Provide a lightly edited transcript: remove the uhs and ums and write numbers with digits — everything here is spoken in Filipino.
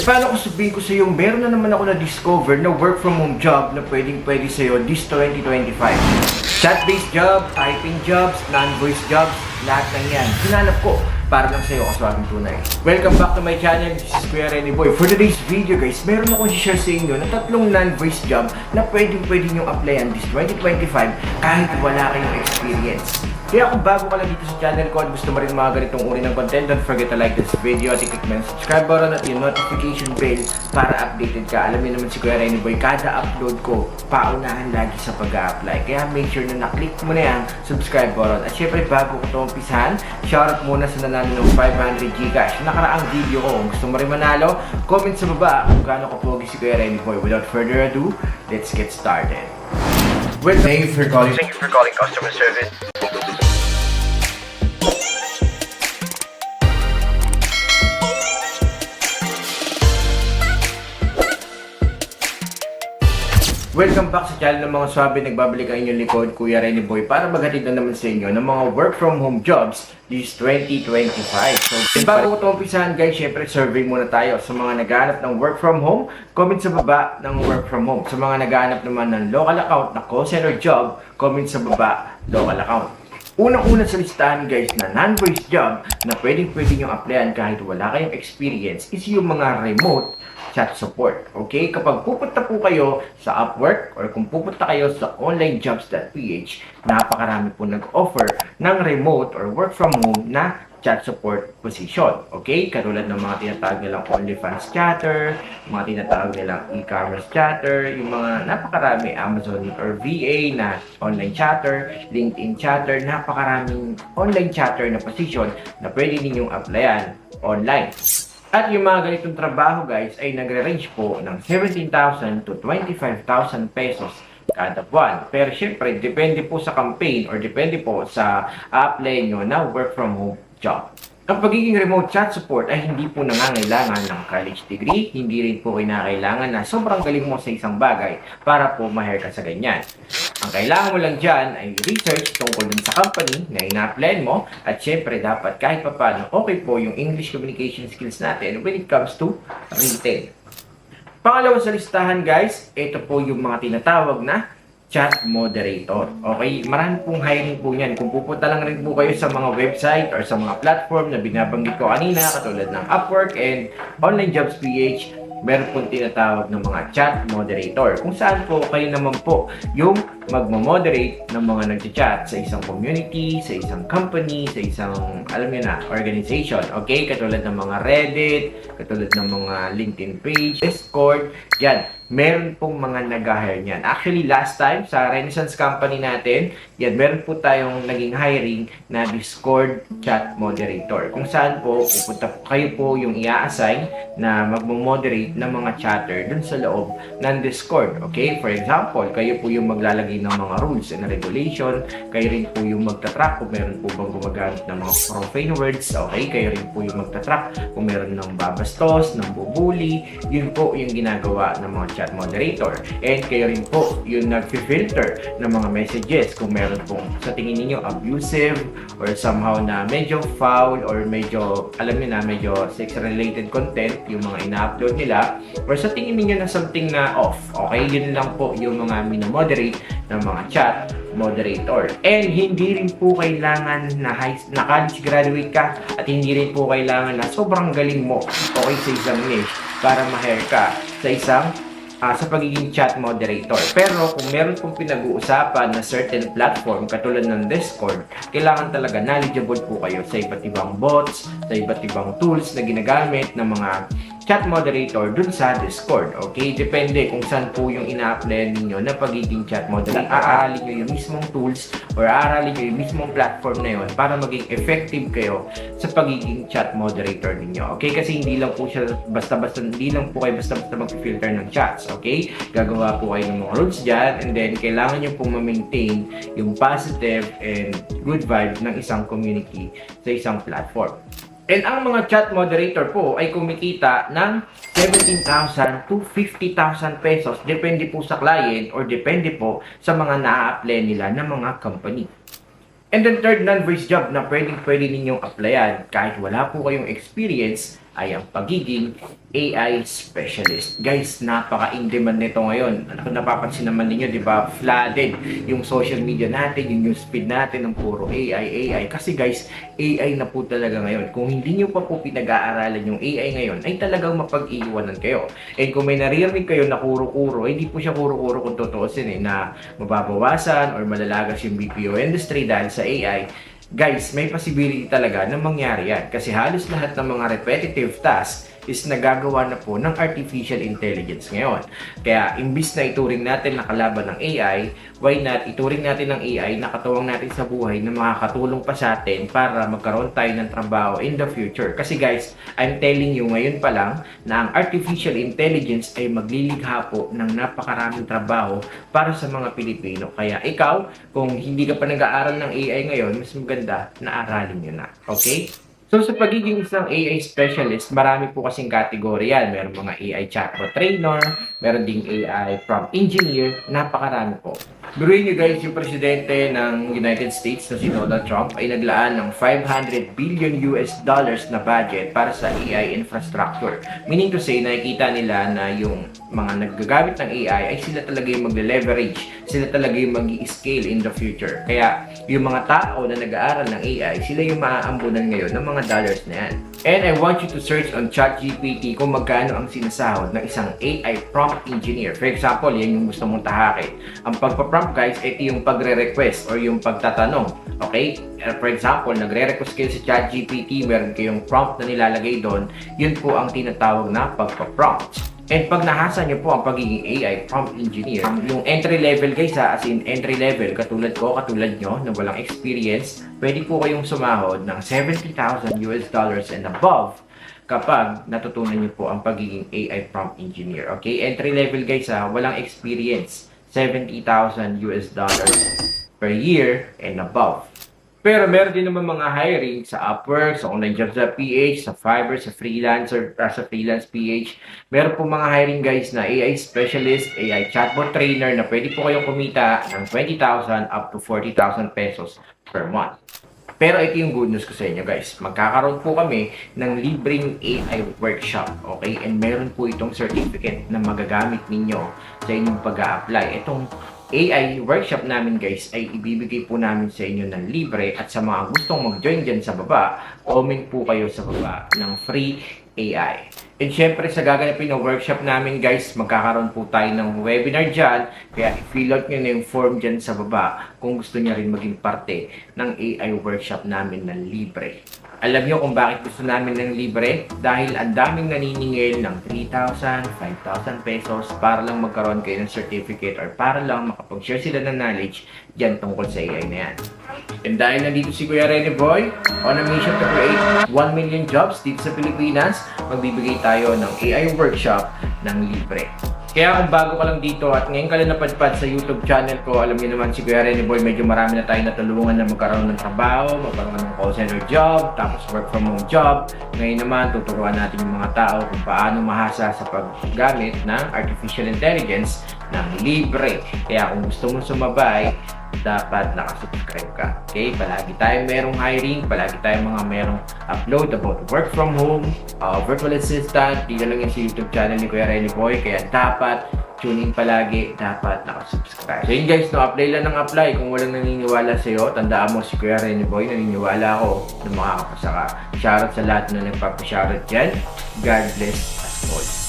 Paano ko sabihin ko sa iyo, meron na naman ako na-discover na work from home job na pwedeng-pwede sa iyo this 2025. Chat-based job, typing jobs, non-voice jobs, lahat ng yan. Hinanap ko para lang sa iyo kaswabing tunay. Welcome back to my channel, this is Kuya Renny Boy. For today's video guys, meron akong share sa inyo na tatlong non-voice job na pwedeng-pwede nyo applyan this 2025 kahit wala kayong experience. Kaya kung bago ka lang dito sa channel ko at gusto mo rin mga ganitong uri ng content, don't forget to like this video at i-click mo yung subscribe button at yung notification bell para updated ka. Alam niyo naman si Kuya Renny Boy, kada upload ko, paunahan lagi sa pag-a-apply. Kaya make sure na na-click mo na yan, subscribe button. At syempre, bago ko ito umpisahan, shoutout muna sa nanalo ng 500 Gcash. Nakaraang video ko, kung gusto mo rin manalo, comment sa baba kung gaano kapogi si Kuya Renny Boy. Without further ado, let's get started. Well, thank you for calling customer service. Welcome back sa channel ng mga swabe. Nagbabalik ang inyong likod, Kuya Renny Boy, para maghatid na naman sa inyo ng mga work from home jobs this 2025. So, bago ko ito umpisahan guys, syempre survey muna tayo sa mga naghahanap ng work from home. Comment sa baba ng work from home. Sa mga naghahanap naman ng local account na call center job, comment sa baba local account. Unang-una sa listahan guys na non-voice job na pwedeng-pwede nyo applyan kahit wala kayong experience is yung mga remote chat support. Okay? Kapag pupunta po kayo sa Upwork or kung pupunta kayo sa onlinejobs.ph, napakarami po nag-offer ng remote or work from home na chat support position. Okay? Katulad ng mga tinatawag nilang OnlyFans chatter, mga tinatawag nilang e-commerce chatter, yung mga napakarami Amazon or VA na online chatter, LinkedIn chatter, napakaraming online chatter na position na pwede ninyong applyan online. At yung mga ganitong trabaho guys ay nagre-range po ng 17,000 to 25,000 pesos kada buwan. Pero syempre, depende po sa campaign or depende po sa apply nyo na work from home job. Ang pagiging remote chat support ay hindi po nangangailangan ng college degree, hindi rin po kinakailangan na sobrang galing mo sa isang bagay para po ma-hire ka sa ganyan. Ang kailangan mo lang dyan ay research tungkol dun sa company na ina-applyan mo at syempre dapat kahit papano okay po yung English communication skills natin when it comes to retail. Pangalawa sa listahan guys, ito po yung mga tinatawag na chat moderator. Okay, marami pong hiring po niyan. Kung pupunta lang rin po kayo sa mga website or sa mga platform na binabanggit ko kanina, katulad ng Upwork and OnlineJobs.ph, meron pong tinatawag ng mga chat moderator. Kung saan po kayo naman po yung magmamoderate ng mga nagchat sa isang community, sa isang company, sa isang, alam niyo na, organization. Okay? Katulad ng mga Reddit, katulad ng mga LinkedIn page, Discord, yan. Meron pong mga nag-hire niyan. Actually, last time sa Renaissance company natin, yan, meron po tayong naging hiring na Discord chat moderator. Kung saan po, pupunta po kayo po yung i-assign na magmo-moderate ng mga chatter dun sa loob ng Discord. Okay? For example, kayo po yung maglalagay ng mga rules and regulation. Kayo rin po yung magtatrack kung meron po bang gumagamit ng mga profane words. Okay? Kayo rin po yung magtatrack kung meron ng babastos, ng bubuli. Yun po yung ginagawa ng mga chat moderator. And kayo rin po yung nag-filter ng mga messages kung meron pong sa tingin niyo abusive or somehow na medyo foul or medyo, alam niyo na, medyo sex-related content yung mga ina-upload nila or sa tingin niyo na something na off. Okay? Yun lang po yung mga minomoderate ng mga chat moderator. And hindi rin po kailangan na college graduate ka at hindi rin po kailangan na sobrang galing mo okay sa isang niche para ma-hire ka sa isang sa pagiging chat moderator. Pero kung meron pong pinag-uusapan na certain platform katulad ng Discord, kailangan talaga knowledgeable po kayo sa iba't ibang bots, sa iba't ibang tools na ginagamit ng mga chat moderator dun sa Discord. Okay? Depende kung saan po yung ina-apply ninyo na pagiging chat moderator. Aaralin nyo yung mismong tools or aaralin nyo yung mismong platform na yun para maging effective kayo sa pagiging chat moderator ninyo. Okay? Kasi hindi lang po siya basta-basta, hindi lang po kayo basta-basta mag-filter ng chats. Okay? Gagawa po kayo ng mga rules dyan and then kailangan nyo pong ma-maintain yung positive and good vibe ng isang community sa isang platform. And ang mga chat moderator po ay kumikita ng 17,000 to 50,000 pesos. Depende po sa client or depende po sa mga na-apply nila ng mga company. And then third non-voice job na pwedeng-pwede ninyong applyan kahit wala po kayong experience ay ang pagiging AI specialist. Guys, napaka-in-demand nito ngayon. Kung napapansin naman ninyo, di ba, flooded yung social media natin, yung news feed natin ng puro AI. Kasi guys, AI na po talaga ngayon. Kung hindi nyo pa po pinag-aaralan yung AI ngayon, ay talagang mapag-iiwanan kayo. And kung may naririnig kayo na kuro-kuro, hindi po siya kuro-kuro kung totoosin na mababawasan or malalagas yung BPO industry dahil sa AI. Guys, may possibility talaga na mangyari yan kasi halos lahat ng mga repetitive tasks is nagagawa na po ng artificial intelligence ngayon. Kaya imbis na ituring natin na kalaban ng AI, why not ituring natin ng AI na katuwang natin sa buhay na makakatulong pa sa atin para magkaroon tayo ng trabaho in the future. Kasi guys, I'm telling you ngayon pa lang na ang artificial intelligence ay maglilikha po ng napakaraming trabaho para sa mga Pilipino. Kaya ikaw, kung hindi ka pa nag-aaral ng AI ngayon, mas maganda na aralin nyo na. Okay? So sa pagiging isang AI specialist, marami po kasing kategorya yan. Meron mga AI chatbot trainer, meron ding AI prompt engineer, napakarami po. Biruin nyo guys, yung presidente ng United States na si Donald Trump ay naglaan ng $500 billion na budget para sa AI infrastructure. Meaning to say, nakikita nila na yung mga naggagamit ng AI ay sila talaga yung magle-leverage, sila talaga yung mag-i-scale in the future. Kaya yung mga tao na nag-aaral ng AI, sila yung maaambunan ngayon ng mga dollars na yan. And I want you to search on ChatGPT kung magkano ang sinasahod ng isang AI prompt engineer. For example, yan yung gusto mong tahakin. Ang pagpa-prompt guys, ito yung pagre-request or yung pagtatanong. Okay? For example, nagre-request kayo sa ChatGPT, meron kayong prompt na nilalagay doon, yun po ang tinatawag na pagpa-prompt. And pag nahasa nyo po ang pagiging AI prompt engineer, yung entry level guys as in entry level, katulad ko, katulad nyo, na walang experience, pwede po kayong sumahod ng $70,000 and above kapag natutunan nyo po ang pagiging AI prompt engineer. Okay? Entry level guys walang experience, $70,000 per year and above. Pero meron din naman mga hiring sa Upwork, sa Online Jobs sa PH, sa Fiverr, sa Freelancer, sa Freelance PH. Meron po mga hiring guys na AI specialist, AI chatbot trainer na pwede po kayong kumita ng 20,000 up to 40,000 pesos per month. Pero ito yung good news ko sa inyo guys. Magkakaroon po kami ng libreng AI workshop. Okay? And meron po itong certificate na magagamit ninyo sa inyong pag-a-apply. Itong AI workshop namin guys ay ibibigay po namin sa inyo ng libre at sa mga gustong mag-join dyan sa baba, comment po kayo sa baba ng free AI. And syempre sa gaganapin ng workshop namin guys, magkakaroon po tayo ng webinar dyan, kaya i-fill out nyo na yung form dyan sa baba kung gusto nyo rin maging parte ng AI workshop namin na libre. Alam nyo kung bakit gusto namin ng libre? Dahil ang daming naniningil ng 3,000, 5,000 pesos para lang magkaroon kayo ng certificate or para lang makapag-share sila ng knowledge dyan tungkol sa AI na yan. And dahil nandito si Kuya Rene Boy on a mission to create 1 million jobs dito sa Pilipinas, magbibigay tayo ng AI workshop ng libre. Kaya kung bago ka lang dito at ngayon ka lang napadpad sa YouTube channel ko, alam niyo naman si Kuya Rene Boy, medyo marami na tayo natulungan na magkaroon ng trabaho, magkaroon ng call center job, tapos work from home job. Ngayon naman, tuturuan natin yung mga tao kung paano mahasa sa paggamit ng artificial intelligence ng libre. Kaya kung gusto mo sumabay, dapat nakasubscribe ka. Okay? Palagi tayong merong hiring, palagi tayong mga merong upload about work from home, virtual assistant, dito lang yung sa YouTube channel ni Kuya Rene Boy. Kaya dapat tune in palagi, dapat nakasubscribe. So yun guys, apply lang ng apply. Kung walang naniniwala sa'yo, tandaan mo si Kuya Rene Boy, naniniwala ako na makakapasa ka. Shoutout sa lahat na nagpapashoutout dyan. God bless us all.